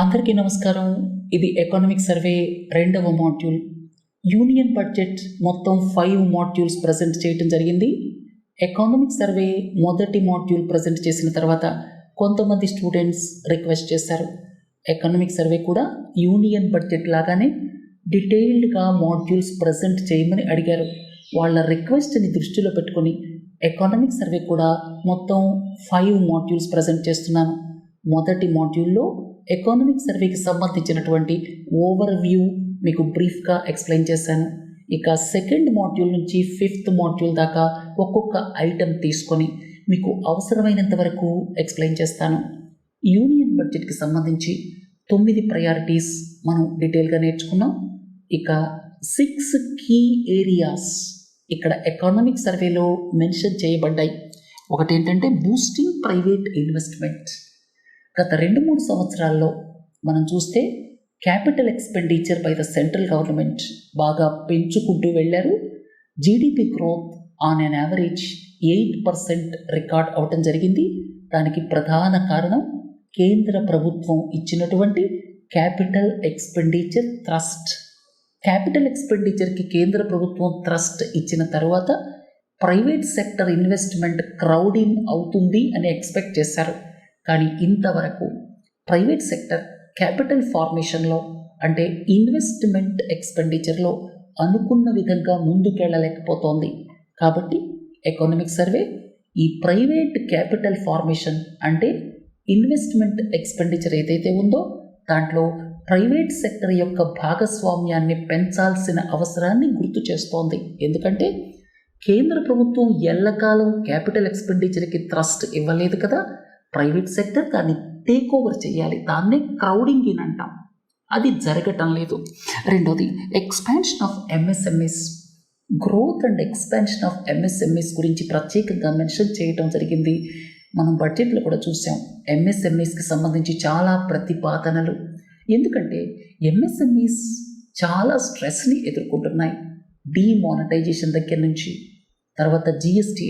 అందరికీ నమస్కారం. ఇది ఎకనామిక్ సర్వే రెండవ మాడ్యూల్. యూనియన్ బడ్జెట్ మొత్తం 5 మాడ్యూల్స్ ప్రజెంట్ చేయడం జరిగింది. ఎకనామిక్ సర్వే మొదటి మాడ్యూల్ ప్రజెంట్ చేసిన తర్వాత కొంతమంది స్టూడెంట్స్ రిక్వెస్ట్ చేశారు, ఎకనామిక్ సర్వే కూడా యూనియన్ బడ్జెట్ లాగానే డీటెయిల్డ్గా మాడ్యూల్స్ ప్రజెంట్ చేయమని అడిగారు. వాళ్ళ రిక్వెస్ట్ని దృష్టిలో పెట్టుకొని ఎకనామిక్ సర్వే కూడా మొత్తం 5 మాడ్యూల్స్ ప్రజెంట్ చేస్తున్నాను. మొదటి మాడ్యూల్లో ఎకనామిక్ సర్వేకి సంబంధించినటువంటి ఓవర్ వ్యూ మీకు బ్రీఫ్గా ఎక్స్ప్లెయిన్ చేశాను. ఇక సెకండ్ మాడ్యూల్ నుంచి 5th మాడ్యూల్ దాకా ఒక్కొక్క ఐటెం తీసుకొని మీకు అవసరమైనంత వరకు ఎక్స్ప్లెయిన్ చేస్తాను. యూనియన్ బడ్జెట్కి సంబంధించి 9 ప్రయారిటీస్ మనం డీటెయిల్గా నేర్చుకున్నాం. ఇక 6 కీ ఏరియాస్ ఇక్కడ ఎకనామిక్ సర్వేలో మెన్షన్ చేయబడ్డాయి. ఒకటి ఏంటంటే బూస్టింగ్ ప్రైవేట్ ఇన్వెస్ట్మెంట్. గత 2-3 సంవత్సరాల్లో మనం చూస్తే capital expenditure by the central government బాగా పెంచుకుంటూ వెళ్ళారు. GDP growth on an average 8% record అవటం జరిగింది. దానికి ప్రధాన కారణం కేంద్ర ప్రభుత్వం ఇచ్చినటువంటి క్యాపిటల్ ఎక్స్పెండిచర్ థ్రస్ట్. క్యాపిటల్ ఎక్స్పెండిచర్కి కేంద్ర ప్రభుత్వం థ్రస్ట్ ఇచ్చిన తర్వాత ప్రైవేట్ సెక్టర్ ఇన్వెస్ట్మెంట్ క్రౌడింగ్ అవుతుంది అని ఎక్స్పెక్ట్ చేశారు. కానీ ఇంతవరకు ప్రైవేట్ సెక్టర్ క్యాపిటల్ ఫార్మేషన్లో అంటే ఇన్వెస్ట్మెంట్ ఎక్స్పెండిచర్లో అనుకున్న విధంగా ముందుకెళ్ళలేకపోతోంది. కాబట్టి ఎకనామిక్ సర్వే ఈ ప్రైవేట్ క్యాపిటల్ ఫార్మేషన్ అంటే ఇన్వెస్ట్మెంట్ ఎక్స్పెండిచర్ ఏదైతే ఉందో దాంట్లో ప్రైవేట్ సెక్టర్ యొక్క భాగస్వామ్యాన్ని పెంచాల్సిన అవసరాన్ని గుర్తు చేస్తోంది. ఎందుకంటే కేంద్ర ప్రభుత్వం ఎల్లకాలం క్యాపిటల్ ఎక్స్పెండిచర్కి థ్రస్ట్ ఇవ్వలేదు కదా, ప్రైవేట్ సెక్టర్ దాన్ని టేక్ ఓవర్ చేయాలి. దాన్నే క్రౌడింగ్ ఇన్ అంటాం. అది జరగటం లేదు. రెండోది expansion of MSMEs. Growth and expansion of MSMEs గురించి ప్రత్యేకంగా మెన్షన్ చేయడం జరిగింది. మనం బడ్జెట్లో కూడా చూసాం ఎంఎస్ఎంఈస్కి సంబంధించి చాలా ప్రతిపాదనలు. ఎందుకంటే ఎంఎస్ఎంఈస్ చాలా స్ట్రెస్ని ఎదుర్కొంటున్నాయి. డీమానిటైజేషన్ దగ్గర నుంచి, తర్వాత జిఎస్టీ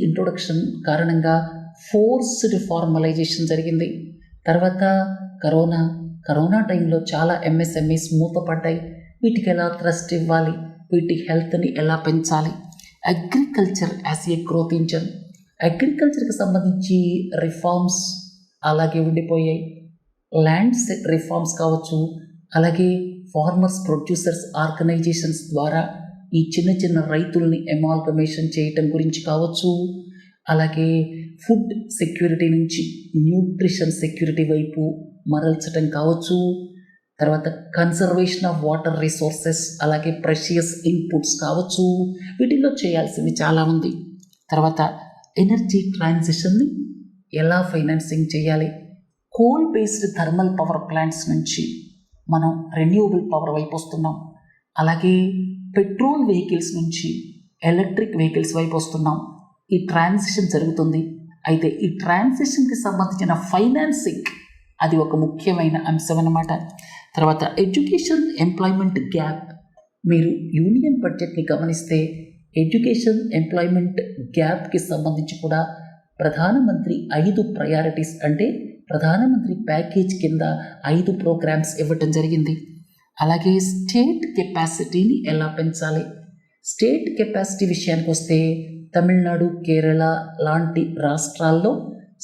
ఇంట్రొడక్షన్ కారణంగా ఫోర్స్డ్ ఫార్మలైజేషన్ జరిగింది. తర్వాత కరోనా టైంలో చాలా ఎంఎస్ఎంఈస్ మూతపడ్డాయి. వీటికి ఎలా థ్రస్ట్ ఇవ్వాలి, వీటి హెల్త్ని ఎలా పెంచాలి. Agriculture as a growth engine. అగ్రికల్చర్కి సంబంధించి రిఫార్మ్స్ అలాగే ఉండిపోయాయి. ల్యాండ్స్ రిఫార్మ్స్ కావచ్చు, అలాగే ఫార్మర్స్ ప్రొడ్యూసర్స్ ఆర్గనైజేషన్స్ ద్వారా ఈ చిన్న రైతుల్ని ఎమాల్గమేషన్ చేయటం గురించి కావచ్చు, అలాగే ఫుడ్ సెక్యూరిటీ నుంచి న్యూట్రిషన్ సెక్యూరిటీ వైపు మరల్చడం కావచ్చు, తర్వాత కన్సర్వేషన్ ఆఫ్ వాటర్ రిసోర్సెస్, అలాగే ప్రెషియస్ ఇన్పుట్స్ కావచ్చు. వీటిల్లో చేయాల్సింది చాలా ఉంది. తర్వాత ఎనర్జీ ట్రాన్సిషన్ని ఎలా ఫైనాన్సింగ్ చేయాలి. Coal based thermal power plants నుంచి మనం రెన్యూవబుల్ పవర్ వైపు వస్తున్నాం. అలాగే పెట్రోల్ వెహికల్స్ నుంచి ఎలక్ట్రిక్ వెహికల్స్ వైపు వస్తున్నాం. ఈ ట్రాన్సిషన్ జరుగుతుంది. అయితే ఈ ట్రాన్సిషన్కి సంబంధించిన ఫైనాన్సింగ్ అది ఒక ముఖ్యమైన అంశం అన్నమాట. తర్వాత ఎడ్యుకేషన్ ఎంప్లాయ్మెంట్ గ్యాప్. మీరు యూనియన్ బడ్జెట్ని గమనిస్తే ఎడ్యుకేషన్ ఎంప్లాయ్మెంట్ గ్యాప్కి సంబంధించి కూడా ప్రధానమంత్రి 5 ప్రయారిటీస్ అంటే ప్రధానమంత్రి ప్యాకేజ్ కింద 5 ప్రోగ్రామ్స్ ఇవ్వటం జరిగింది. అలాగే స్టేట్ కెపాసిటీని ఎలా పెంచాలి. స్టేట్ కెపాసిటీ విషయానికి వస్తే తమిళనాడు, కేరళ లాంటి రాష్ట్రాల్లో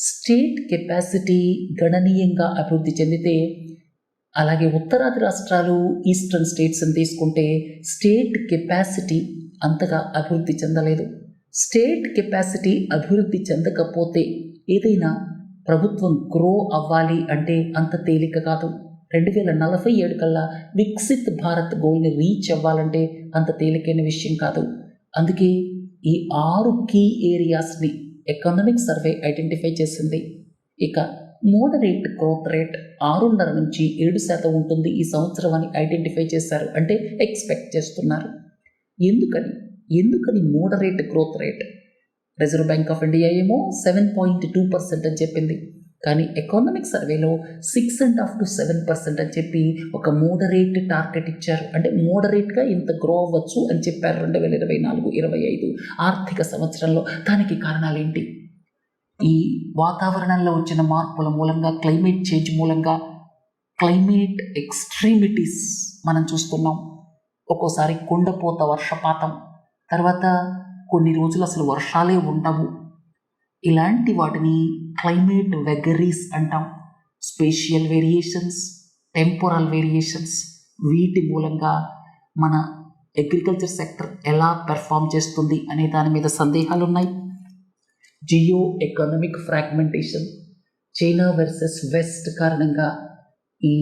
స్టేట్ కెపాసిటీ గణనీయంగా అభివృద్ధి చెందితే, అలాగే ఉత్తరాది రాష్ట్రాలు ఈస్టర్న్ స్టేట్స్ని తీసుకుంటే స్టేట్ కెపాసిటీ అంతగా అభివృద్ధి చెందలేదు. స్టేట్ కెపాసిటీ అభివృద్ధి చెందకపోతే ఏదైనా ప్రభుత్వం గ్రో అవ్వాలి అంటే అంత తేలిక కాదు. 2047 కల్లా వికసిత్ భారత్ గోల్ని రీచ్ అవ్వాలంటే అంత తేలికైన విషయం కాదు. అందుకే ఈ 6 కీ ఏరియాస్ని ఎకనామిక్ సర్వే ఐడెంటిఫై చేసింది. ఇక మోడరేట్ గ్రోత్ రేట్ 6.5 నుంచి 7% ఉంటుంది ఈ సంవత్సరం అని ఐడెంటిఫై చేశారు, అంటే ఎక్స్పెక్ట్ చేస్తున్నారు. ఎందుకని moderate growth rate? Reserve bank of India ఏమో 7.2% అని చెప్పింది. కానీ ఎకనామిక్ సర్వేలో 6.5 to 7% అని చెప్పి ఒక మోడరేట్ టార్గెట్ ఇచ్చారు. అంటే మోడరేట్గా ఇంత గ్రో అవ్వచ్చు అని చెప్పారు 2024-25 ఆర్థిక సంవత్సరంలో. దానికి కారణాలు ఏంటి? ఈ వాతావరణంలో వచ్చిన మార్పుల మూలంగా, క్లైమేట్ చేంజ్ మూలంగా క్లైమేట్ ఎక్స్ట్రీమిటీస్ మనం చూస్తున్నాం. ఒక్కోసారి కుండపోత వర్షపాతం, తర్వాత కొన్ని రోజులు అసలు వర్షాలే ఉండవు. ఇలాంటి వాటిని క్లైమేట్ వెగరీస్ అంటాం. స్పేషియల్ వేరియేషన్స్, టెంపోరల్ వేరియేషన్స్, వీటి మూలంగా మన అగ్రికల్చర్ సెక్టర్ ఎలా పెర్ఫామ్ చేస్తుంది అనే దాని మీద సందేహాలు ఉన్నాయి. Geo economic fragmentation, China versus west కారణంగా ఈ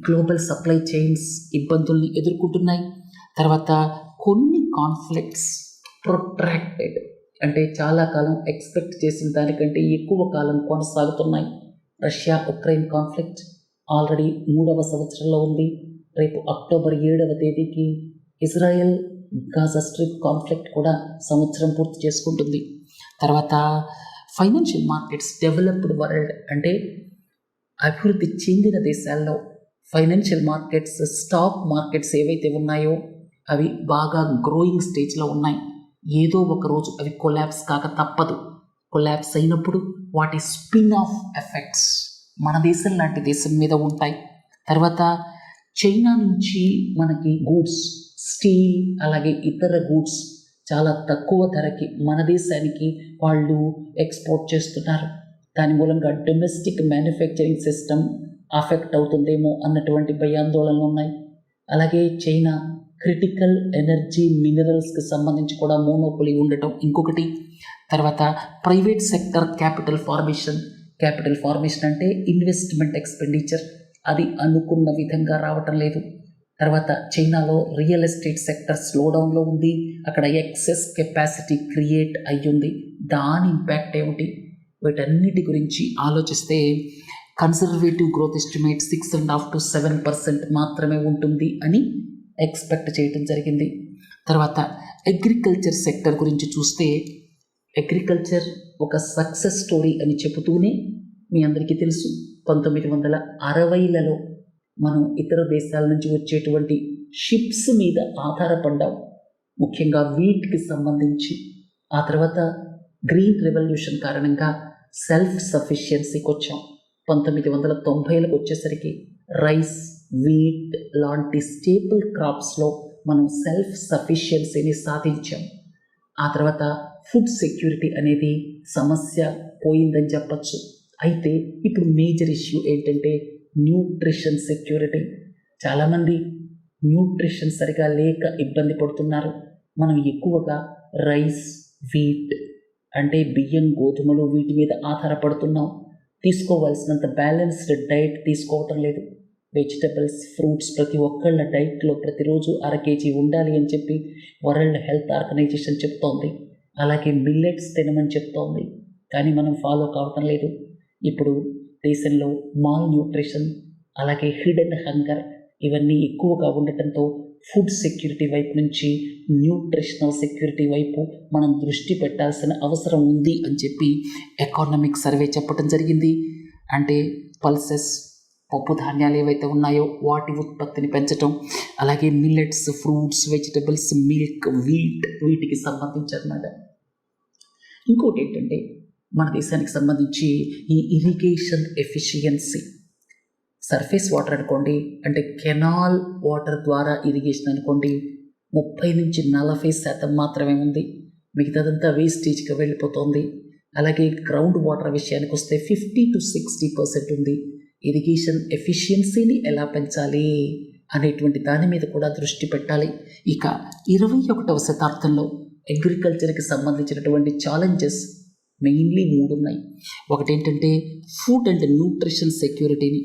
గ్లోబల్ సప్లై చైన్స్ ఇబ్బందుల్ని ఎదుర్కొంటున్నాయి. తర్వాత కొన్ని కాన్ఫ్లిక్ట్స్ ప్రొట్రాక్టెడ్, అంటే చాలా కాలం ఎక్స్పెక్ట్ చేసిన దానికంటే ఎక్కువ కాలం కొనసాగుతున్నాయి. రష్యా ఉక్రెయిన్ కాన్ఫ్లిక్ట్ ఆల్రెడీ 3వ సంవత్సరంలో ఉంది. రేపు అక్టోబర్ 7వ తేదీకి ఇజ్రాయెల్ గాజా స్ట్రిప్ కాన్ఫ్లిక్ట్ కూడా సంవత్సరం పూర్తి చేసుకుంటుంది. తర్వాత ఫైనాన్షియల్ మార్కెట్స్, డెవలప్డ్ వరల్డ్ అంటే అభివృద్ధి చెందిన దేశాల్లో ఫైనాన్షియల్ మార్కెట్స్, స్టాక్ మార్కెట్స్ ఏవైతే ఉన్నాయో అవి బాగా గ్రోయింగ్ స్టేజ్లో ఉన్నాయి. ఏదో ఒక రోజు అవి కొలాప్స్ కాక తప్పదు. కొలాప్స్ అయినప్పుడు వాటి స్పిన్ ఆఫ్ ఎఫెక్ట్స్ మన దేశం లాంటి దేశం మీద ఉంటాయి. తర్వాత చైనా నుంచి మనకి గూడ్స్, స్టీల్ అలాగే ఇతర గూడ్స్ చాలా తక్కువ ధరకి మన దేశానికి వాళ్ళు ఎక్స్పోర్ట్ చేస్తున్నారు. దాని మూలంగా డొమెస్టిక్ మ్యానుఫ్యాక్చరింగ్ సిస్టమ్ అఫెక్ట్ అవుతుందేమో అన్నటువంటి భయాందోళనలు ఉన్నాయి. అలాగే చైనా క్రిటికల్ ఎనర్జీ మినరల్స్కి సంబంధించి కూడా మోనోపొలీ ఉండటం ఇంకొకటి. తర్వాత ప్రైవేట్ సెక్టర్ క్యాపిటల్ ఫార్మేషన్ అంటే ఇన్వెస్ట్మెంట్ ఎక్స్పెండిచర్, అది అనుకున్న విధంగా రావటం లేదు. తర్వాత చైనాలో రియల్ ఎస్టేట్ సెక్టర్ స్లోడౌన్లో ఉంది. అక్కడ ఎక్సెస్ కెపాసిటీ క్రియేట్ అయ్యింది. దాని ఇంపాక్ట్ ఏమిటి? వీటన్నిటి గురించి ఆలోచిస్తే కన్సర్వేటివ్ గ్రోత్ ఎస్టిమేట్ 6.5 to 7% మాత్రమే ఉంటుంది అని ఎక్స్పెక్ట్ చేయడం జరిగింది. తర్వాత అగ్రికల్చర్ సెక్టర్ గురించి చూస్తే అగ్రికల్చర్ ఒక సక్సెస్ స్టోరీ అని చెబుతూనే మీ అందరికీ తెలుసు 1960లలో మనం ఇతర దేశాల నుంచి వచ్చేటువంటి షిప్స్ మీద ఆధారపడ్డాం, ముఖ్యంగా వీట్కి సంబంధించి. ఆ తర్వాత గ్రీన్ రెవల్యూషన్ కారణంగా సెల్ఫ్ సఫిషియన్సీకి వచ్చాం. 1990లకు వచ్చేసరికి రైస్, వీట్ లాంటి స్టేపుల్ క్రాప్స్లో మనం సెల్ఫ్ సఫిషియన్సీని సాధించాం. ఆ తర్వాత ఫుడ్ సెక్యూరిటీ అనేది సమస్య పోయిందని చెప్పచ్చు. అయితే ఇప్పుడు మేజర్ ఇష్యూ ఏంటంటే న్యూట్రిషన్ సెక్యూరిటీ. చాలామంది న్యూట్రిషన్ సరిగా లేక ఇబ్బంది పడుతున్నారు. మనం ఎక్కువగా రైస్, వీట్ అంటే బియ్యం, గోధుమలు, వీటి మీద ఆధారపడుతున్నాం. తీసుకోవాల్సినంత బ్యాలెన్స్డ్ డైట్ తీసుకోవటం లేదు. వెజిటబుల్స్, ఫ్రూట్స్ ప్రతి ఒక్కళ్ళ డైట్లో ప్రతిరోజు 1/2 kg ఉండాలి అని చెప్పి వరల్డ్ హెల్త్ ఆర్గనైజేషన్ చెప్తోంది. అలాగే మిల్లెట్స్ తినమని చెప్తోంది, కానీ మనం ఫాలో కావటం లేదు. ఇప్పుడు దేశంలో మాల్ న్యూట్రిషన్ అలాగే హిడెన్ హంగర్ ఇవన్నీ ఎక్కువగా ఉండటంతో ఫుడ్ సెక్యూరిటీ వైపు నుంచి న్యూట్రిషనల్ సెక్యూరిటీ వైపు మనం దృష్టి పెట్టాల్సిన అవసరం ఉంది అని చెప్పి ఎకానమిక్ సర్వే చెప్పడం జరిగింది. అంటే పల్సెస్, పప్పు ధాన్యాలు ఏవైతే ఉన్నాయో వాటి ఉత్పత్తిని పెంచడం, అలాగే millets, fruits, vegetables, milk, wheat వీటికి సంబంధించి అన్నమాట. ఇంకోటి ఏంటంటే మన దేశానికి సంబంధించి ఈ ఇరిగేషన్ ఎఫిషియన్సీ. సర్ఫేస్ వాటర్ అనుకోండి, అంటే కెనాల్ వాటర్ ద్వారా ఇరిగేషన్ అనుకోండి, 30 నుంచి 40% మాత్రమే ఉంది. మిగతాదంతా వేస్టేజ్గా వెళ్ళిపోతుంది. అలాగే గ్రౌండ్ వాటర్ విషయానికి వస్తే 50 to 60% ఉంది. ఇరిగేషన్ ఎఫిషియన్సీని ఎలా పెంచాలి అనేటువంటి దాని మీద కూడా దృష్టి పెట్టాలి. ఇక 21వ శతాబ్దంలో అగ్రికల్చర్కి సంబంధించినటువంటి ఛాలెంజెస్ మెయిన్లీ 3 ఉన్నాయి. ఒకటేంటంటే ఫుడ్ అండ్ న్యూట్రిషన్ సెక్యూరిటీని,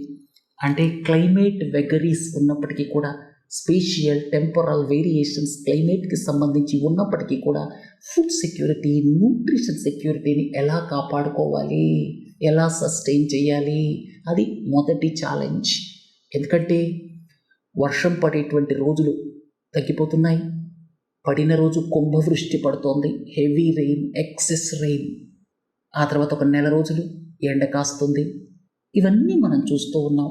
అంటే క్లైమేట్ వెగరీస్ ఉన్నప్పటికీ కూడా, స్పేషియల్ టెంపోరల్ వేరియేషన్స్ క్లైమేట్కి సంబంధించి ఉన్నప్పటికీ కూడా ఫుడ్ సెక్యూరిటీ, న్యూట్రిషన్ సెక్యూరిటీని ఎలా కాపాడుకోవాలి, ఎలా సస్టైన్ చేయాలి, అది మొదటి ఛాలెంజ్. ఎందుకంటే వర్షం పడేటువంటి రోజులు తగ్గిపోతున్నాయి. పడిన రోజు కుంభవృష్టి పడుతోంది, హెవీ రెయిన్, ఎక్సెస్ రెయిన్. ఆ తర్వాత ఒక నెల రోజులు ఎండ కాస్తుంది. ఇవన్నీ మనం చూస్తూ ఉన్నాం.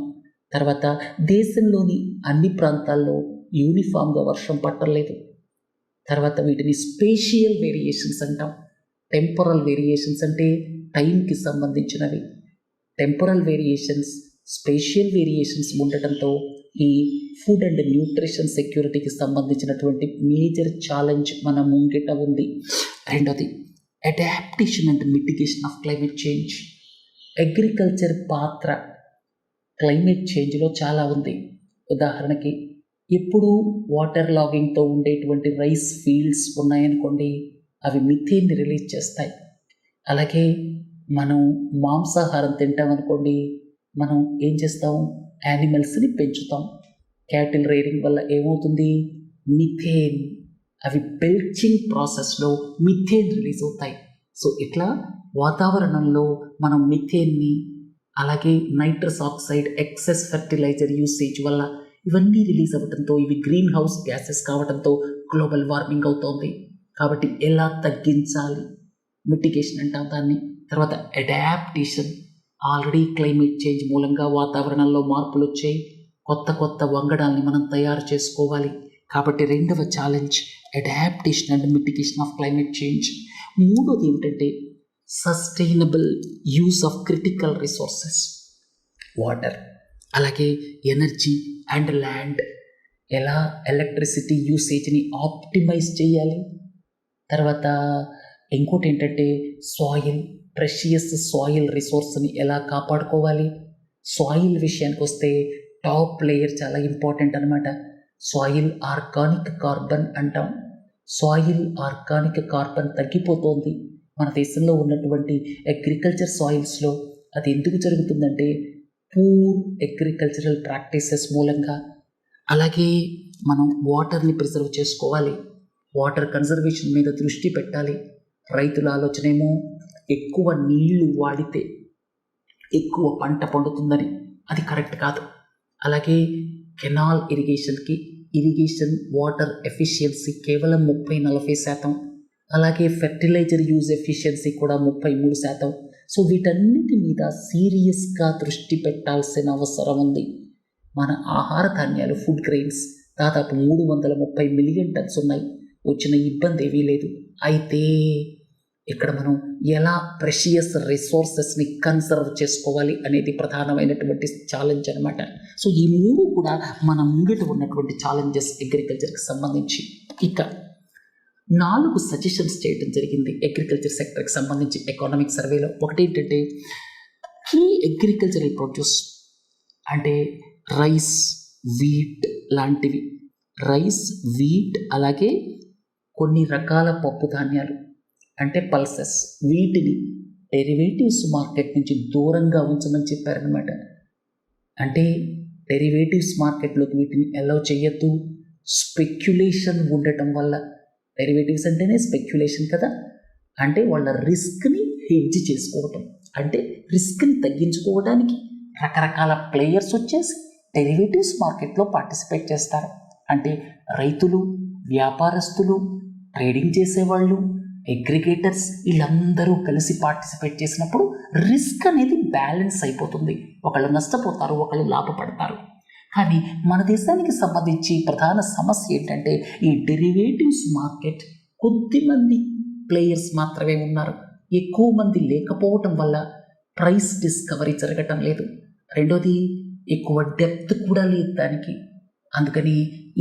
తర్వాత దేశంలోని అన్ని ప్రాంతాల్లో యూనిఫామ్గా వర్షం పట్టలేదు. తర్వాత వీటిని స్పేషియల్ వేరియేషన్స్ అంటాం. టెంపరల్ వేరియేషన్స్ అంటే టైంకి సంబంధించినవి. టెంపరల్ వేరియేషన్స్, స్పేషియల్ వేరియేషన్స్ ఉండటంతో ఈ ఫుడ్ అండ్ న్యూట్రిషన్ సెక్యూరిటీకి సంబంధించినటువంటి మేజర్ ఛాలెంజ్ మన ముంగిట ఉంది. రెండోది adaptation and mitigation of climate change. Agriculture పాత్ర క్లైమేట్ చేంజ్లో చాలా ఉంది. ఉదాహరణకి ఎప్పుడు వాటర్ లాగింగ్తో ఉండేటువంటి రైస్ ఫీల్డ్స్ ఉన్నాయనుకోండి, అవి మిథేన్ని రిలీజ్ చేస్తాయి. అలాగే మనం మాంసాహారం తింటామనుకోండి, మనం ఏం చేస్తాం, యానిమల్స్ని పెంచుతాం. క్యాటిల్ రేరింగ్ వల్ల ఏమవుతుంది, మిథేన్, అవి బెల్చింగ్ ప్రాసెస్లో మిథేన్ రిలీజ్ అవుతాయి. సో ఇట్లా వాతావరణంలో మనం మిథేన్ని, అలాగే nitrous oxide, excess fertiliser usage వల్ల ఇవన్నీ రిలీజ్ అవ్వడంతో ఇవి గ్రీన్ హౌస్ గ్యాసెస్ కావడంతో గ్లోబల్ వార్మింగ్ అవుతోంది. కాబట్టి ఎలా తగ్గించాలి, మిటిగేషన్ అంటాం దాన్ని. తర్వాత అడాప్టేషన్, ఆల్రెడీ క్లైమేట్ చేంజ్ మూలంగా వాతావరణంలో మార్పులు వచ్చాయి, కొత్త కొత్త వంగడాల్ని మనం తయారు చేసుకోవాలి. కాబట్టి రెండవ challenge adaptation and mitigation of climate change. మూడోది ఏమిటంటే sustainable use of critical resources, water, అలాగే ఎనర్జీ అండ్ ల్యాండ్. ఎలా ఎలక్ట్రిసిటీ యూసేజ్ని ఆప్టిమైజ్ చేయాలి. తర్వాత ఇంకోటి ఏంటంటే సాయిల్, ప్రెషియస్ సాయిల్ రిసోర్స్ని ఎలా కాపాడుకోవాలి. సాయిల్ విషయానికి వస్తే టాప్ లేయర్ చాలా ఇంపార్టెంట్ అనమాట. సాయిల్ ఆర్గానిక్ కార్బన్ అంటాం. సాయిల్ ఆర్గానిక్ కార్బన్ తగ్గిపోతోంది మన దేశంలో ఉన్నటువంటి అగ్రికల్చర్ సాయిల్స్లో. అది ఎందుకు జరుగుతుందంటే పూర్ అగ్రికల్చరల్ ప్రాక్టీసెస్ మూలంగా. అలాగే మనం వాటర్ని ప్రిజర్వ్ చేసుకోవాలి, వాటర్ కన్జర్వేషన్ మీద దృష్టి పెట్టాలి. రైతుల ఆలోచన ఏమో ఎక్కువ నీళ్లు వాడితే ఎక్కువ పంట పండుతుందని, అది కరెక్ట్ కాదు. అలాగే కెనాల్ ఇరిగేషన్ వాటర్ ఎఫిషియన్సీ కేవలం 30-40%, అలాగే ఫెర్టిలైజర్ యూజ్ ఎఫిషియన్సీ కూడా 33%. సో వీటన్నిటి మీద సీరియస్గా దృష్టి పెట్టాల్సిన అవసరం ఉంది. మన ఆహార ధాన్యాలు, ఫుడ్ గ్రెయిన్స్ దాదాపు 330 మిలియన్ టన్స్ ఉన్నాయి. వచ్చిన ఇబ్బంది ఏమీ లేదు. అయితే ఇక్కడ మనం ఎలా ప్రెషియస్ రిసోర్సెస్ని కన్సర్వ్ చేసుకోవాలి అనేది ప్రధానమైనటువంటి ఛాలెంజ్ అనమాట. సో ఈ మూడు కూడా మన ముంగిట ఉన్నటువంటి ఛాలెంజెస్ అగ్రికల్చర్కి సంబంధించి. ఇక 4 సజెషన్స్ చేయడం జరిగింది అగ్రికల్చర్ సెక్టర్కి సంబంధించి ఎకానమిక్ సర్వేలో. ఒకటి ఏంటంటే కీ అగ్రికల్చరల్ ప్రొడ్యూస్ అంటే రైస్, వీట్ లాంటివి. రైస్, వీట్, అలాగే కొన్ని రకాల పప్పు ధాన్యాలు అంటే పల్సెస్, వీటిని డెరివేటివ్స్ మార్కెట్ నుంచి దూరంగా ఉంచమని చెప్పారనమాట. అంటే డెరివేటివ్స్ మార్కెట్లోకి వీటిని అలౌ చేయొద్దు. స్పెక్యులేషన్ ఉండటం వల్ల, డెరివేటివ్స్ అంటేనే స్పెక్యులేషన్ కదా, అంటే వాళ్ళ రిస్క్ని హెడ్జ్ చేసుకోవటం, అంటే రిస్క్ని తగ్గించుకోవడానికి రకరకాల ప్లేయర్స్ వచ్చేసి డెరివేటివ్స్ మార్కెట్లో పార్టిసిపేట్ చేస్తారు. అంటే రైతులు, వ్యాపారస్తులు, ట్రేడింగ్ చేసేవాళ్ళు, అగ్రిగేటర్స్ వీళ్ళందరూ కలిసి పార్టిసిపేట్ చేసినప్పుడు రిస్క్ అనేది బ్యాలెన్స్ అయిపోతుంది. ఒకళ్ళు నష్టపోతారు, ఒకళ్ళు లాభపడతారు. కానీ మన దేశానికి సంబంధించి ప్రధాన సమస్య ఏంటంటే ఈ డెరివేటివ్స్ మార్కెట్ కొద్దిమంది ప్లేయర్స్ మాత్రమే ఉన్నారు, ఎక్కువ మంది లేకపోవటం వల్ల ప్రైస్ డిస్కవరీ జరగటం లేదు. రెండోది ఎక్కువ డెప్త్ కూడా లేదు దానికి. అందుకని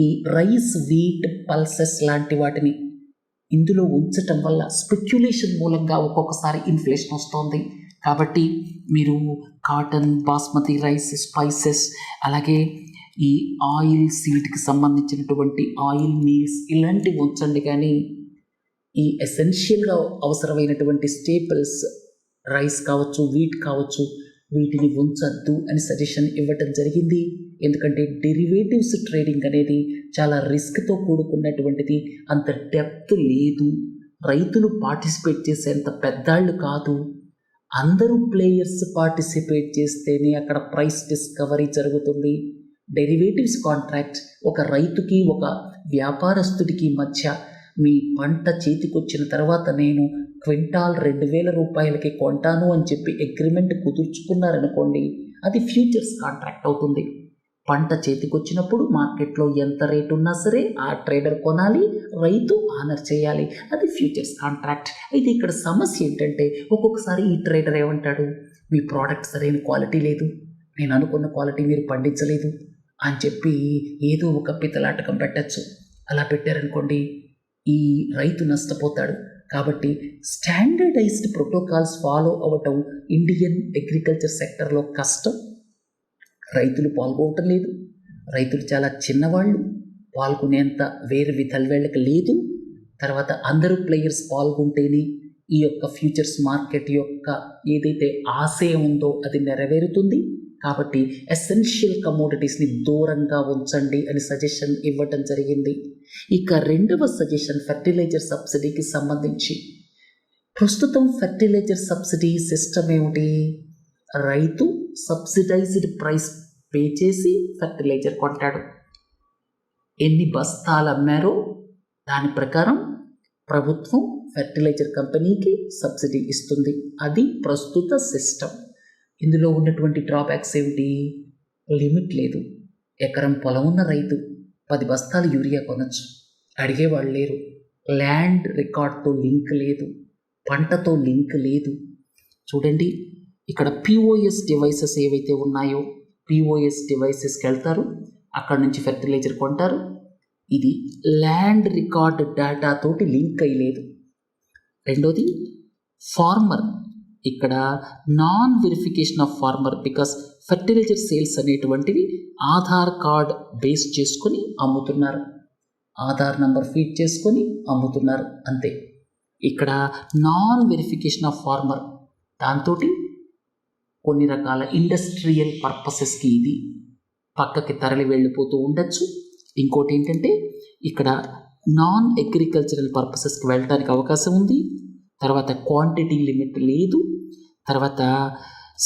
ఈ రైస్, వీట్, పల్సెస్ లాంటి వాటిని ఇందులో ఉంచటం వల్ల స్పెక్యులేషన్ మూలంగా ఒక్కొక్కసారి ఇన్ఫ్లేషన్ వస్తుంది. కాబట్టి మీరు కాటన్, బాస్మతి రైస్, స్పైసెస్, అలాగే ఈ ఆయిల్ సీడ్కి సంబంధించినటువంటి ఆయిల్ మీల్స్ ఇలాంటివి ఉంచండి. కానీ ఈ ఎసెన్షియల్గా అవసరమైనటువంటి స్టేపుల్స్ రైస్ కావచ్చు, వీట్ కావచ్చు, వీటిని ఉంచద్దు అని సజెషన్ ఇవ్వటం జరిగింది. ఎందుకంటే డెరివేటివ్స్ ట్రేడింగ్ అనేది చాలా రిస్క్తో కూడుకున్నటువంటిది, అంత డెప్త్ లేదు, రైతులు పార్టిసిపేట్ చేసేంత పెద్దాళ్ళు కాదు. అందరూ ప్లేయర్స్ పార్టిసిపేట్ చేస్తేనే అక్కడ ప్రైస్ డిస్కవరీ జరుగుతుంది. డెరివేటివ్స్ కాంట్రాక్ట్ ఒక రైతుకి, ఒక వ్యాపారస్తుడికి మధ్య మీ పంట చేతికొచ్చిన తర్వాత నేను క్వింటాల్ 2000 రూపాయలకి కొంటాను అని చెప్పి అగ్రిమెంట్ కుదుర్చుకున్నారనుకోండి, అది ఫ్యూచర్స్ కాంట్రాక్ట్ అవుతుంది. పంట చేతికొచ్చినప్పుడు మార్కెట్లో ఎంత రేటు ఉన్నా సరే ఆ ట్రేడర్ కొనాలి, రైతు ఆనర్ చేయాలి. అది ఫ్యూచర్స్ కాంట్రాక్ట్. అయితే ఇక్కడ సమస్య ఏంటంటే ఒక్కొక్కసారి ఈ ట్రేడర్ ఏమంటాడు, మీ ప్రోడక్ట్ సరైన క్వాలిటీ లేదు, నేను అనుకున్న క్వాలిటీ మీరు పండించలేదు అని చెప్పి ఏదో ఒక పితలాటకం పెట్టచ్చు. అలా పెట్టారనుకోండి ఈ రైతు నష్టపోతాడు. కాబట్టి స్టాండర్డైజ్డ్ ప్రోటోకాల్స్ ఫాలో అవ్వటం ఇండియన్ అగ్రికల్చర్ సెక్టర్లో కష్టం. రైతులు పాల్గొనటం లేదు. రైతులు చాలా చిన్నవాళ్ళు, పాల్గొనేంత వేరు విధల్వేళ్ళకి లేదు. తర్వాత అందరూ ప్లేయర్స్ పాల్గొంటేనే ఈ యొక్క ఫ్యూచర్స్ మార్కెట్ యొక్క ఏదైతే ఆశయం ఉందో అది నెరవేరుతుంది. కాబట్టి ఎసెన్షియల్ కమోడిటీస్ని దూరంగా ఉంచండి అని సజెషన్ ఇవ్వటం జరిగింది. ఇక రెండవ సజెషన్ ఫెర్టిలైజర్ సబ్సిడీకి సంబంధించి. ప్రస్తుతం ఫెర్టిలైజర్ సబ్సిడీ సిస్టమ్ ఏమిటి, రైతు సబ్సిడైజ్డ్ ప్రైస్ పే చేసి ఫెర్టిలైజర్ కొంటాడు. ఎన్ని బస్తాలు అమ్మారో దాని ప్రకారం ప్రభుత్వం ఫెర్టిలైజర్ కంపెనీకి సబ్సిడీ ఇస్తుంది. అది ప్రస్తుత సిస్టమ్. ఇందులో ఉన్నటువంటి డ్రాబ్యాక్స్ ఏమిటి, లిమిట్ లేదు. ఎకరం పొలం ఉన్న రైతు 10 బస్తాలు యూరియా కొనచ్చు, అడిగేవాళ్ళు లేరు. ల్యాండ్ రికార్డ్తో లింక్ లేదు, పంటతో లింక్ లేదు. చూడండి ఇక్కడ పిఓఎస్ డివైసెస్ ఏవైతే ఉన్నాయో పిఓఎస్ డివైసెస్కి వెళ్తారు, అక్కడ నుంచి ఫెర్టిలైజర్ కొంటారు. ఇది ల్యాండ్ రికార్డ్ డేటా తోటి లింక్ అయ్యలేదు. రెండోది ఫార్మర్, ఇక్కడ non verification of farmer, because fertiliser sales అనేటువంటివి ఆధార్ కార్డ్ బేస్ చేసుకొని అమ్ముతున్నారు, ఆధార్ నంబర్ ఫీడ్ చేసుకొని అమ్ముతున్నారు అంతే. ఇక్కడ నాన్ వెరిఫికేషన్ ఆఫ్ ఫార్మర్, దాంతో కొన్ని రకాల ఇండస్ట్రియల్ పర్పసెస్కి ఇది పక్కకి తరలి వెళ్ళిపోతూ ఉండొచ్చు. ఇంకోటి ఏంటంటే ఇక్కడ నాన్ అగ్రికల్చరల్ పర్పసెస్కి వెళ్ళడానికి అవకాశం ఉంది. తర్వాత క్వాంటిటీ లిమిట్ లేదు. తర్వాత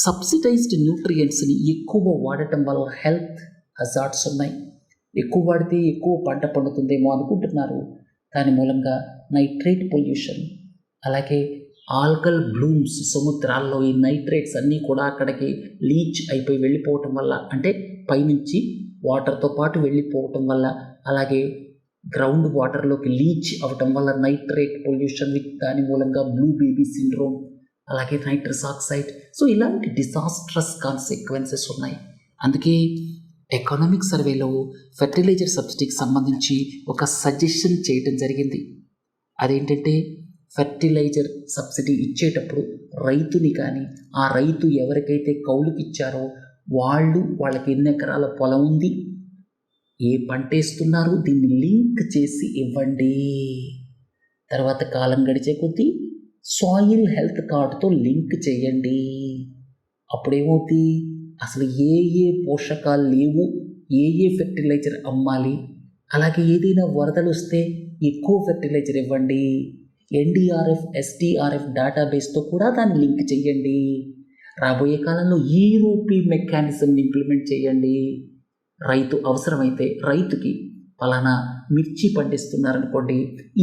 సబ్సిడైజ్డ్ న్యూట్రియంట్స్ని ఎక్కువ వాడటం వల్ల హెల్త్ హజార్డ్స్ ఉన్నాయి. ఎక్కువ వాడితే ఎక్కువ పంట పండుతుందేమో అనుకుంటున్నారు. దాని మూలంగా నైట్రేట్ పొల్యూషన్, అలాగే ఆల్గల్ బ్లూమ్స్, సముద్రాల్లో ఈ నైట్రేట్స్ అన్నీ కూడా అక్కడికి లీచ్ అయిపోయి వెళ్ళిపోవటం వల్ల, అంటే పైనుంచి వాటర్తో పాటు వెళ్ళిపోవటం వల్ల, అలాగే గ్రౌండ్ వాటర్లోకి లీచ్ అవ్వటం వల్ల నైట్రేట్ పొల్యూషన్, దాని మూలంగా బ్లూ బేబీ సిండ్రోమ్, అలాగే నైట్రస్ ఆక్సైడ్. సో ఇలాంటి డిజాస్ట్రస్ కాన్సిక్వెన్సెస్ ఉన్నాయి. అందుకే ఎకనామిక్ సర్వేలో ఫెర్టిలైజర్ సబ్సిడీకి సంబంధించి ఒక సజెషన్ చేయడం జరిగింది. అదేంటంటే ఫెర్టిలైజర్ సబ్సిడీ ఇచ్చేటప్పుడు రైతుని కానీ, ఆ రైతు ఎవరికైతే కౌలుకి ఇచ్చారో వాళ్ళకి ఎన్ని ఎకరాల పొలం ఉంది, ఏ పంట వేస్తున్నారు, దీన్ని లింక్ చేసి ఇవ్వండి. తర్వాత కాలం గడిచే కొద్దీ సాయిల్ హెల్త్ కార్డుతో లింక్ చేయండి. అప్పుడేమవుతుంది, అసలు ఏ ఏ పోషకాలు లేవు, ఏ ఏ ఫెర్టిలైజర్ అమ్మాలి, అలాగే ఏదైనా వరదలు వస్తే ఎక్కువ ఫెర్టిలైజర్ ఇవ్వండి. ఎన్డీఆర్ఎఫ్ ఎస్డీఆర్ఎఫ్ డేటాబేస్తో కూడా దాన్ని లింక్ చేయండి. రాబోయే కాలంలో ఈ రూపీ మెకానిజంని ఇంప్లిమెంట్ చేయండి. రైతు అవసరమైతే రైతుకి పలానా మిర్చి పండిస్తున్నారనుకోండి,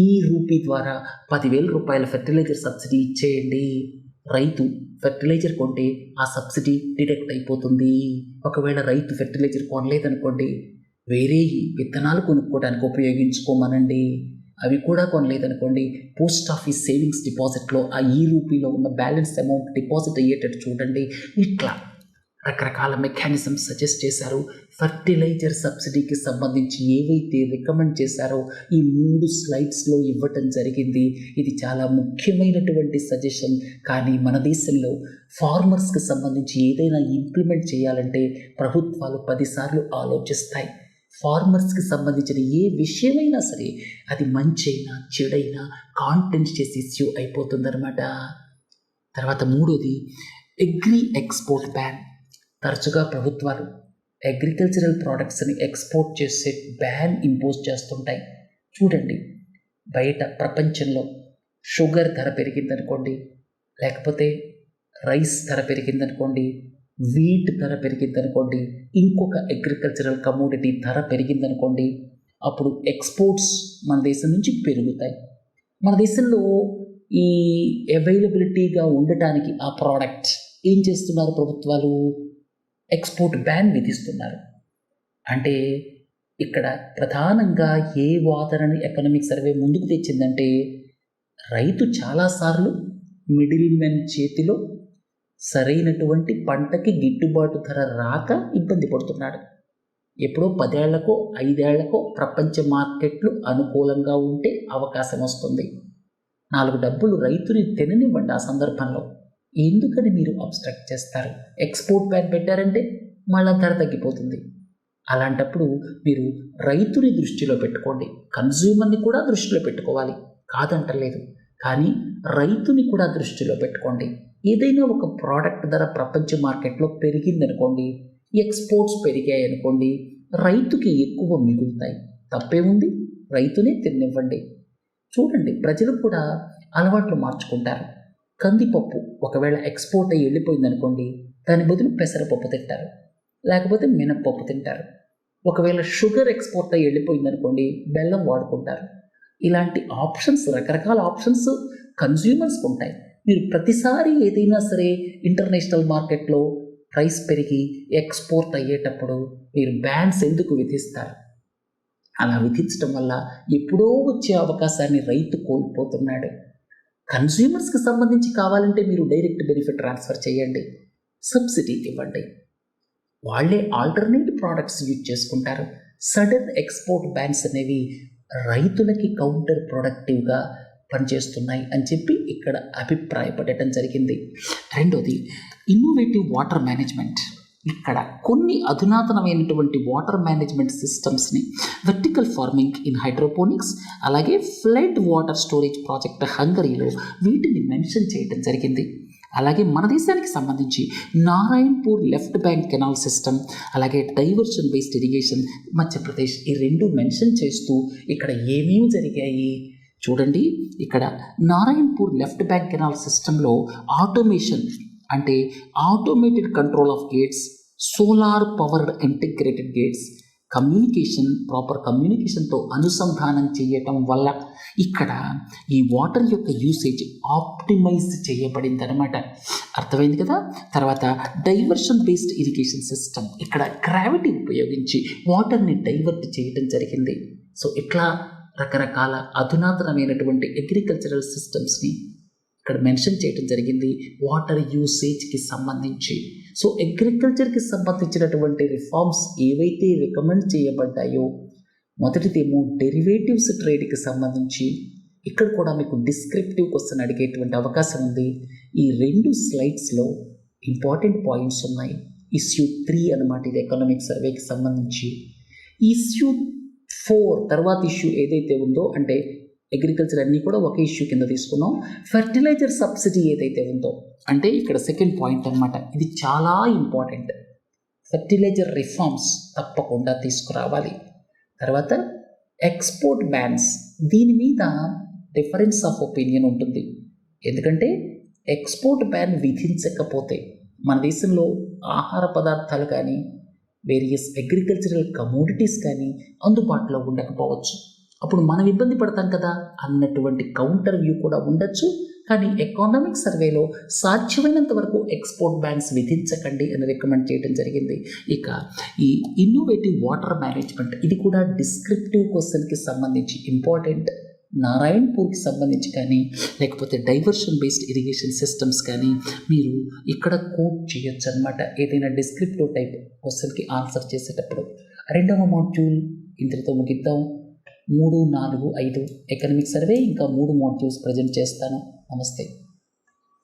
ఈ రూపీ ద్వారా 10,000 రూపాయల ఫెర్టిలైజర్ సబ్సిడీ ఇచ్చేయండి. రైతు ఫెర్టిలైజర్ కొంటే ఆ సబ్సిడీ డిడక్ట్ అయిపోతుంది. ఒకవేళ రైతు ఫెర్టిలైజర్ కొనలేదనుకోండి, వేరే విత్తనాలు కొనుక్కోవడానికి ఉపయోగించుకోమనండి. అవి కూడా కొనలేదనుకోండి, పోస్ట్ ఆఫీస్ సేవింగ్స్ డిపాజిట్లో ఆ ఈ రూపీలో ఉన్న బ్యాలెన్స్ అమౌంట్ డిపాజిట్ అయ్యేటట్టు చూడండి. ఇట్లా రకరకాల మెకానిజమ్స్ సజెస్ట్ చేశారు. ఫర్టిలైజర్ సబ్సిడీకి సంబంధించి ఏవైతే రికమెండ్ చేశారో ఈ 3 స్లైడ్స్లో ఇవ్వటం జరిగింది. ఇది చాలా ముఖ్యమైనటువంటి సజెషన్. కానీ మన దేశంలో ఫార్మర్స్కి సంబంధించి ఏదైనా ఇంప్లిమెంట్ చేయాలంటే ప్రభుత్వాలు 10 సార్లు ఆలోచిస్తాయి. ఫార్మర్స్కి సంబంధించిన ఏ విషయమైనా సరే అది మంచైనా చెడైనా కాంటెంట్ చేసి ఇష్యూ అయిపోతుందన్నమాట. తర్వాత మూడోది అగ్రి ఎక్స్పోర్ట్ బ్యాన్. తరచుగా ప్రభుత్వాలు అగ్రికల్చరల్ ప్రోడక్ట్స్ని ఎక్స్పోర్ట్ చేసే బ్యాన్ ఇంపోజ్ చేస్తుంటాయి. చూడండి, బయట ప్రపంచంలో షుగర్ ధర పెరిగిందనుకోండి, లేకపోతే రైస్ ధర పెరిగిందనుకోండి, వీట్ ధర పెరిగిందనుకోండి, ఇంకొక అగ్రికల్చరల్ కమోడిటీ ధర పెరిగిందనుకోండి, అప్పుడు ఎక్స్పోర్ట్స్ మన దేశం నుంచి పెరుగుతాయి. మన దేశంలో ఈ అవైలబిలిటీగా ఉండటానికి ఆ ప్రోడక్ట్ ఏం చేస్తున్నారు ప్రభుత్వాలు, ఎక్స్పోర్ట్ బ్యాన్ విధిస్తున్నారు. అంటే ఇక్కడ ప్రధానంగా ఏ వాదనని ఎకనామిక్ సర్వే ముందుకు తెచ్చిందంటే, రైతు చాలాసార్లు మిడిల్ మెన్ చేతిలో సరైనటువంటి పంటకి గిట్టుబాటు ధర రాక ఇబ్బంది పడుతున్నాడు. ఎప్పుడో 10 ఏళ్లకో 5 ఏళ్లకో ప్రపంచ మార్కెట్లు అనుకూలంగా ఉంటే అవకాశం వస్తుంది. 4 డబ్బులు రైతుని తిననివ్వండి. ఆ సందర్భంలో ఎందుకని మీరు అబ్స్ట్రాక్ట్ చేస్తారు? ఎక్స్పోర్ట్ బ్యాన్ పెట్టారంటే మళ్ళా ధర తగ్గిపోతుంది. అలాంటప్పుడు మీరు రైతుని దృష్టిలో పెట్టుకోండి, కన్జ్యూమర్ని కూడా దృష్టిలో పెట్టుకోవాలి, కాదంటలేదు. కానీ రైతుని కూడా దృష్టిలో పెట్టుకోండి. ఏదైనా ఒక ప్రోడక్ట్ ధర ప్రపంచ మార్కెట్లో పెరిగిందనుకోండి, ఎక్స్పోర్ట్స్ పెరిగాయి అనుకోండి, రైతుకి ఎక్కువ మిగులుతాయి. తప్పేముంది? రైతునే తినివ్వండి. చూడండి, ప్రజలు కూడా అలవాట్లు మార్చుకుంటారు. కందిపప్పు ఒకవేళ ఎక్స్పోర్ట్ అయ్యి వెళ్ళిపోయిందనుకోండి, దాని బదులు పెసరపప్పు తింటారు, లేకపోతే మినప్పప్పు తింటారు. ఒకవేళ షుగర్ ఎక్స్పోర్ట్ అయ్యి వెళ్ళిపోయిందనుకోండి, బెల్లం వాడుకుంటారు. ఇలాంటి ఆప్షన్స్, రకరకాల ఆప్షన్స్ కన్జ్యూమర్స్కి ఉంటాయి. మీరు ప్రతిసారి ఏదైనా సరే ఇంటర్నేషనల్ మార్కెట్లో ప్రైస్ పెరిగి ఎక్స్పోర్ట్ అయ్యేటప్పుడు మీరు బ్యాన్స్ ఎందుకు విధిస్తారు? అలా విధించడం వల్ల ఎప్పుడో వచ్చే అవకాశాన్ని రైతు కోల్పోతున్నాడు. కన్జ్యూమర్స్కి సంబంధించి కావాలంటే మీరు డైరెక్ట్ బెనిఫిట్ ట్రాన్స్ఫర్ చేయండి, సబ్సిడీ ఇవ్వండి, వాళ్ళే ఆల్టర్నేట్ ప్రోడక్ట్స్ యూజ్ చేసుకుంటారు. సడన్ ఎక్స్పోర్ట్ బ్యాన్స్ అనేవి రైతులకి కౌంటర్ ప్రొడక్టివ్గా పనిచేస్తున్నాయి అని చెప్పి ఇక్కడ అభిప్రాయపడటం జరిగింది. రెండోది ఇన్నోవేటివ్ వాటర్ మేనేజ్మెంట్. ఇక్కడ కొన్ని అధునాతనమైనటువంటి వాటర్ మేనేజ్మెంట్ సిస్టమ్స్ని, వెర్టికల్ ఫార్మింగ్ ఇన్ హైడ్రోపోనిక్స్, అలాగే ఫ్లడ్ వాటర్ స్టోరేజ్ ప్రాజెక్ట్ హంగరీలో వీటిని మెన్షన్ చేయడం జరిగింది. అలాగే మన దేశానికి సంబంధించి Narayanpur left bank canal system, అలాగే డైవర్షన్ బేస్డ్ ఇరిగేషన్ మధ్యప్రదేశ్, ఈ రెండు మెన్షన్ చేస్తూ ఇక్కడ ఏమేమి జరిగాయి చూడండి. ఇక్కడ నారాయణపూర్ లెఫ్ట్ బ్యాంక్ కెనాల్ సిస్టంలో ఆటోమేషన్ అంటే automated control of gates, solar powered integrated gates, communication, proper కమ్యూనికేషన్తో అనుసంధానం చేయటం వల్ల ఇక్కడ ఈ వాటర్ యొక్క యూసేజ్ ఆప్టిమైజ్ చేయబడింది అనమాట. అర్థమైంది కదా. తర్వాత డైవర్షన్ బేస్డ్ ఇరిగేషన్ సిస్టమ్, ఇక్కడ గ్రావిటీ ఉపయోగించి వాటర్ని డైవర్ట్ చేయడం జరిగింది. సో ఇట్లా రకరకాల అధునాతనమైనటువంటి అగ్రికల్చరల్ సిస్టమ్స్ని ఇక్కడ మెన్షన్ చేయడం జరిగింది వాటర్ యూసేజ్కి సంబంధించి. సో అగ్రికల్చర్కి సంబంధించినటువంటి రిఫార్మ్స్ ఏవైతే రికమెండ్ చేయబడ్డాయో, మొదటిదేమో డెరివేటివ్స్ ట్రేడ్కి సంబంధించి, ఇక్కడ కూడా మీకు డిస్క్రిప్టివ్ క్వశ్చన్ అడిగేటువంటి అవకాశం ఉంది. ఈ 2 స్లైడ్స్లో ఇంపార్టెంట్ పాయింట్స్ ఉన్నాయి. ఇష్యూ 3 అనమాట, ఇది ఎకనామిక్ సర్వేకి సంబంధించి. ఇష్యూ 4 తర్వాత ఇష్యూ ఏదైతే ఉందో, అంటే అగ్రికల్చర్ అన్నీ కూడా ఒక ఇష్యూ కింద తీసుకున్నాం. ఫెర్టిలైజర్ సబ్సిడీ ఏదైతే ఉందో, అంటే ఇక్కడ సెకండ్ పాయింట్ అనమాట, ఇది చాలా ఇంపార్టెంట్. ఫెర్టిలైజర్ రిఫార్మ్స్ తప్పకుండా తీసుకురావాలి. తర్వాత ఎక్స్పోర్ట్ బ్యాన్స్, దీని మీద డిఫరెన్స్ ఆఫ్ ఒపీనియన్ ఉంటుంది. ఎందుకంటే ఎక్స్పోర్ట్ బ్యాన్ విధించకపోతే మన దేశంలో ఆహార పదార్థాలు కానీ వేరియస్ అగ్రికల్చరల్ కమోడిటీస్ కానీ అందుబాటులో ఉండకపోవచ్చు. అప్పుడు మనం ఇబ్బంది పడతాం కదా అన్నటువంటి కౌంటర్ వ్యూ కూడా ఉండొచ్చు. కానీ ఎకనామిక్ సర్వేలో సాధ్యమైనంత వరకు ఎక్స్పోర్ట్ బ్యాన్స్ విధించకండి అని రికమెండ్ చేయడం జరిగింది. ఇక ఈ ఇన్నోవేటివ్ వాటర్ మేనేజ్మెంట్, ఇది కూడా డిస్క్రిప్టివ్ క్వశ్చన్కి సంబంధించి ఇంపార్టెంట్. నారాయణపూర్కి సంబంధించి కానీ లేకపోతే డైవర్షన్ బేస్డ్ ఇరిగేషన్ సిస్టమ్స్ కానీ మీరు ఇక్కడ కోట్ చేయొచ్చు అనమాట, ఏదైనా డిస్క్రిప్టివ్ టైప్ క్వశ్చన్కి ఆన్సర్ చేసేటప్పుడు. రెండవ మాడ్యూల్ ఇంతటితో ముగిద్దాం. 3, 4, 5 ఎకనామిక్ సర్వే, ఇంకా 3 మాడ్యూల్స్ ప్రజెంట్ చేస్తాను. నమస్తే.